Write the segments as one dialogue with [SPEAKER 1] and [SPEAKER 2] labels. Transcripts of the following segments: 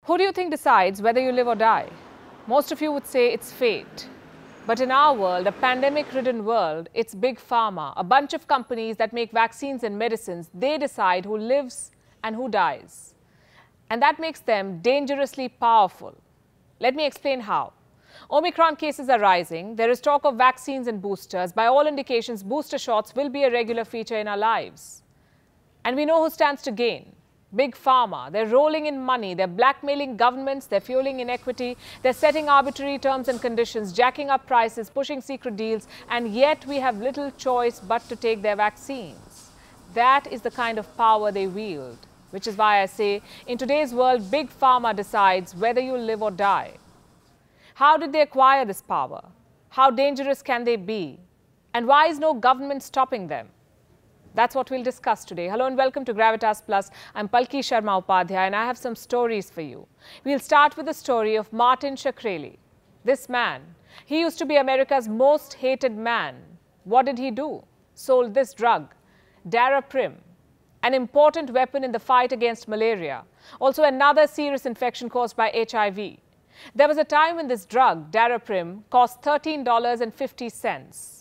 [SPEAKER 1] Who do you think decides whether you live or die? Most of you would say it's fate. But in our world, a pandemic-ridden world, it's Big Pharma, a bunch of companies that make vaccines and medicines. They decide who lives and who dies. And that makes them dangerously powerful. Let me explain how. Omicron cases are rising. There is talk of vaccines and boosters. By all indications, booster shots will be a regular feature in our lives. And we know who stands to gain. Big Pharma. They're rolling in money. They're blackmailing governments. They're fueling inequity. They're setting arbitrary terms and conditions, jacking up prices, pushing secret deals. And yet we have little choice but to take their vaccines. That is the kind of power they wield. Which is why I say, in today's world, Big Pharma decides whether you live or die. How did they acquire this power? How dangerous can they be? And why is no government stopping them? That's what we'll discuss today. Hello and welcome to Gravitas Plus. I'm Palki Sharma Upadhyay and I have some stories for you. We'll start with the story of Martin Shkreli. This man, he used to be America's most hated man. What did he do? Sold this drug, Daraprim, an important weapon in the fight against malaria. Also another serious infection caused by HIV. There was a time when this drug, Daraprim, cost $13.50.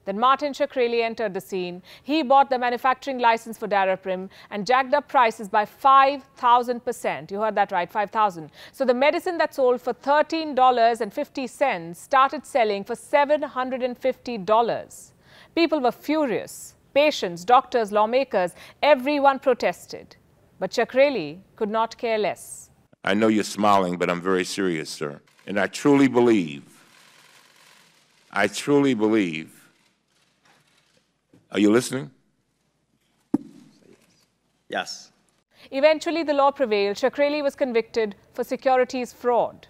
[SPEAKER 1] Then Martin Shkreli entered the scene. He bought the manufacturing license for Daraprim and jacked up prices by 5,000%. You heard that right, 5,000. So the medicine that sold for $13.50 started selling for $750. People were furious. Patients, doctors, lawmakers, everyone protested. But Shkreli could not care less.
[SPEAKER 2] I know you're smiling, but I'm very serious, sir. And I truly believe, are you listening?
[SPEAKER 3] Yes.
[SPEAKER 1] Eventually, the law prevailed. Shkreli was convicted for securities fraud,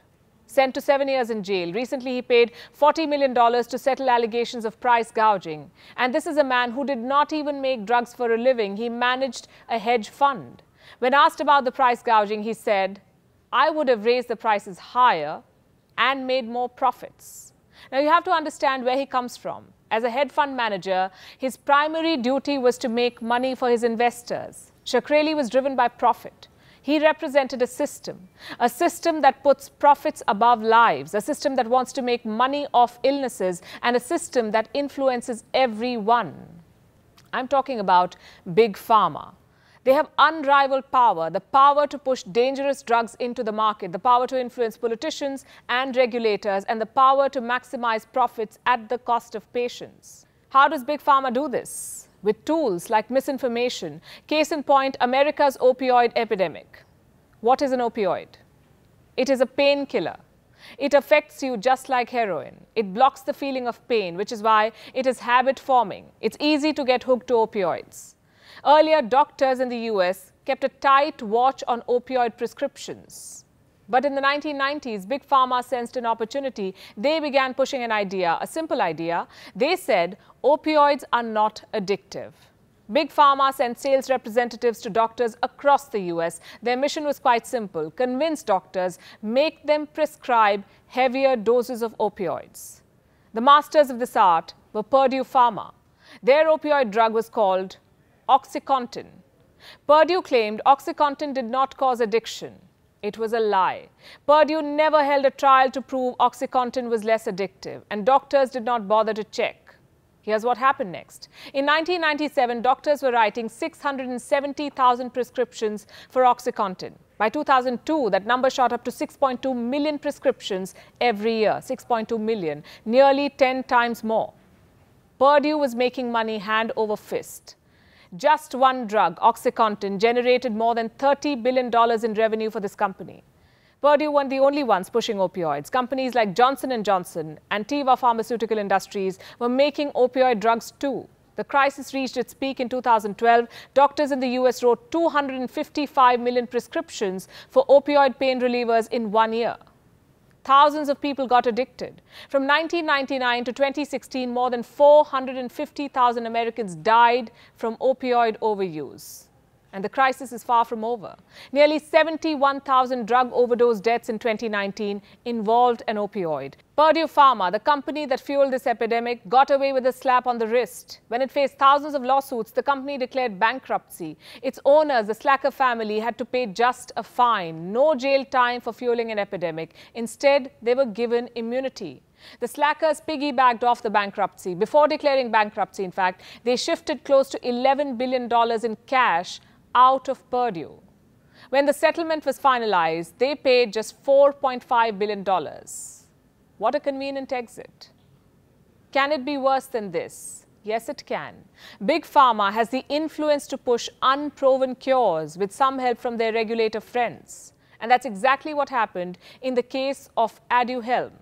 [SPEAKER 1] sent to 7 years in jail. Recently, he paid $40 million to settle allegations of price gouging. And this is a man who did not even make drugs for a living. He managed a hedge fund. When asked about the price gouging, he said, "I would have raised the prices higher and made more profits." Now, you have to understand where he comes from. As a hedge fund manager, his primary duty was to make money for his investors. Shkreli was driven by profit. He represented a system that puts profits above lives, a system that wants to make money off illnesses, and a system that influences everyone. I'm talking about Big Pharma. They have unrivaled power, the power to push dangerous drugs into the market, the power to influence politicians and regulators, and the power to maximize profits at the cost of patients. How does Big Pharma do this? With tools like misinformation. Case in point, America's opioid epidemic. What is an opioid? It is a painkiller. It affects you just like heroin. It blocks the feeling of pain, which is why it is habit-forming. It's easy to get hooked to opioids. Earlier, doctors in the US kept a tight watch on opioid prescriptions. But in the 1990s, Big Pharma sensed an opportunity. They began pushing an idea, a simple idea. They said, opioids are not addictive. Big Pharma sent sales representatives to doctors across the US. Their mission was quite simple: convince doctors, make them prescribe heavier doses of opioids. The masters of this art were Purdue Pharma. Their opioid drug was called OxyContin. Purdue claimed OxyContin did not cause addiction. It was a lie. Purdue never held a trial to prove OxyContin was less addictive, and doctors did not bother to check. Here's what happened next. In 1997, doctors were writing 670,000 prescriptions for OxyContin. By 2002, that number shot up to 6.2 million prescriptions every year. 6.2 million, nearly 10 times more. Purdue was making money hand over fist. Just one drug, OxyContin, generated more than $30 billion in revenue for this company. Purdue weren't the only ones pushing opioids. Companies like Johnson & Johnson and Teva Pharmaceutical Industries were making opioid drugs too. The crisis reached its peak in 2012. Doctors in the US wrote 255 million prescriptions for opioid pain relievers in 1 year. Thousands of people got addicted. From 1999 to 2016, more than 450,000 Americans died from opioid overuse. And the crisis is far from over. Nearly 71,000 drug overdose deaths in 2019 involved an opioid. Purdue Pharma, the company that fueled this epidemic, got away with a slap on the wrist. When it faced thousands of lawsuits, the company declared bankruptcy. Its owners, the Slacker family, had to pay just a fine. No jail time for fueling an epidemic. Instead, they were given immunity. The Slackers piggybacked off the bankruptcy. Before declaring bankruptcy, in fact, they shifted close to $11 billion in cash out of Purdue. When the settlement was finalized, they paid just $4.5 billion. What a convenient exit. Can it be worse than this? Yes, it can. Big Pharma has the influence to push unproven cures with some help from their regulator friends. And that's exactly what happened in the case of Aduhelm.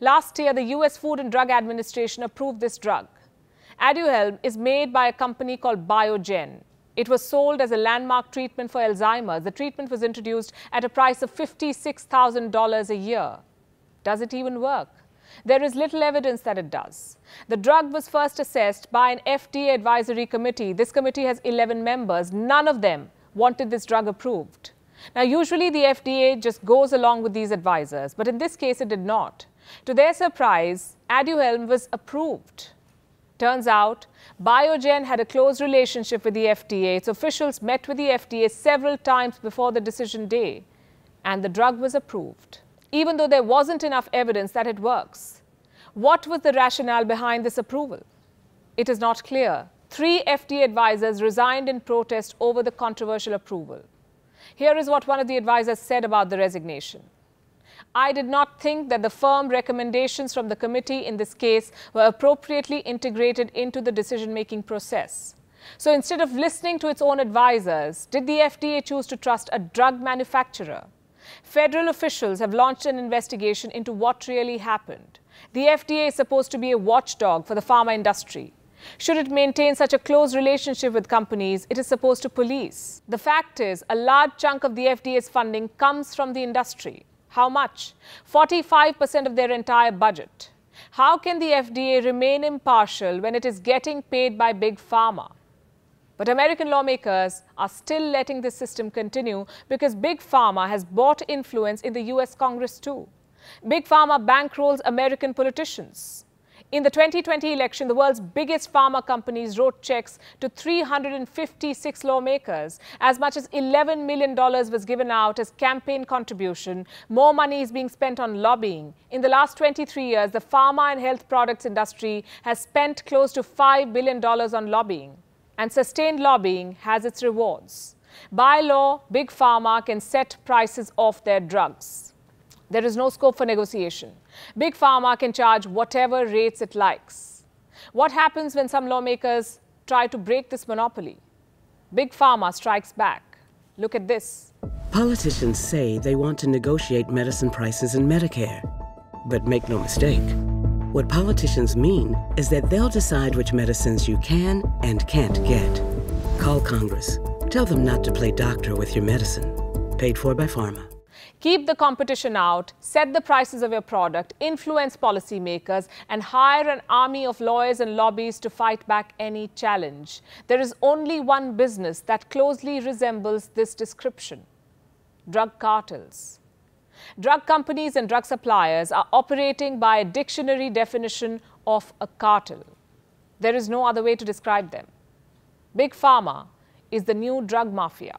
[SPEAKER 1] Last year, the US Food and Drug Administration approved this drug. Aduhelm is made by a company called Biogen. It was sold as a landmark treatment for Alzheimer's. The treatment was introduced at a price of $56,000 a year. Does it even work? There is little evidence that it does. The drug was first assessed by an FDA advisory committee. This committee has 11 members. None of them wanted this drug approved. Now, usually the FDA just goes along with these advisors, but in this case it did not. To their surprise, Aduhelm was approved. Turns out, Biogen had a close relationship with the FDA. Its officials met with the FDA several times before the decision day, and the drug was approved, even though there wasn't enough evidence that it works. What was the rationale behind this approval? It is not clear. 3 FDA advisors resigned in protest over the controversial approval. Here is what one of the advisors said about the resignation. I did not think that the firm recommendations from the committee in this case were appropriately integrated into the decision-making process. So instead of listening to its own advisors, did the FDA choose to trust a drug manufacturer? Federal officials have launched an investigation into what really happened. The FDA is supposed to be a watchdog for the pharma industry. Should it maintain such a close relationship with companies, it is supposed to police. The fact is, a large chunk of the FDA's funding comes from the industry. How much? 45% of their entire budget. How can the FDA remain impartial when it is getting paid by Big Pharma? But American lawmakers are still letting this system continue because Big Pharma has bought influence in the US Congress too. Big Pharma bankrolls American politicians. In the 2020 election, the world's biggest pharma companies wrote checks to 356 lawmakers. As much as $11 million was given out as campaign contribution. More money is being spent on lobbying. In the last 23 years, the pharma and health products industry has spent close to $5 billion on lobbying. And sustained lobbying has its rewards. By law, Big Pharma can set prices of their drugs. There is no scope for negotiation. Big Pharma can charge whatever rates it likes. What happens when some lawmakers try to break this monopoly? Big Pharma strikes back. Look at this.
[SPEAKER 3] Politicians say they want to negotiate medicine prices in Medicare. But make no mistake, what politicians mean is that they'll decide which medicines you can and can't get. Call Congress. Tell them not to play doctor with your medicine. Paid for by pharma.
[SPEAKER 1] Keep the competition out, set the prices of your product, influence policymakers, and hire an army of lawyers and lobbyists to fight back any challenge. There is only one business that closely resembles this description: drug cartels. Drug companies and drug suppliers are operating by a dictionary definition of a cartel. There is no other way to describe them. Big Pharma is the new drug mafia.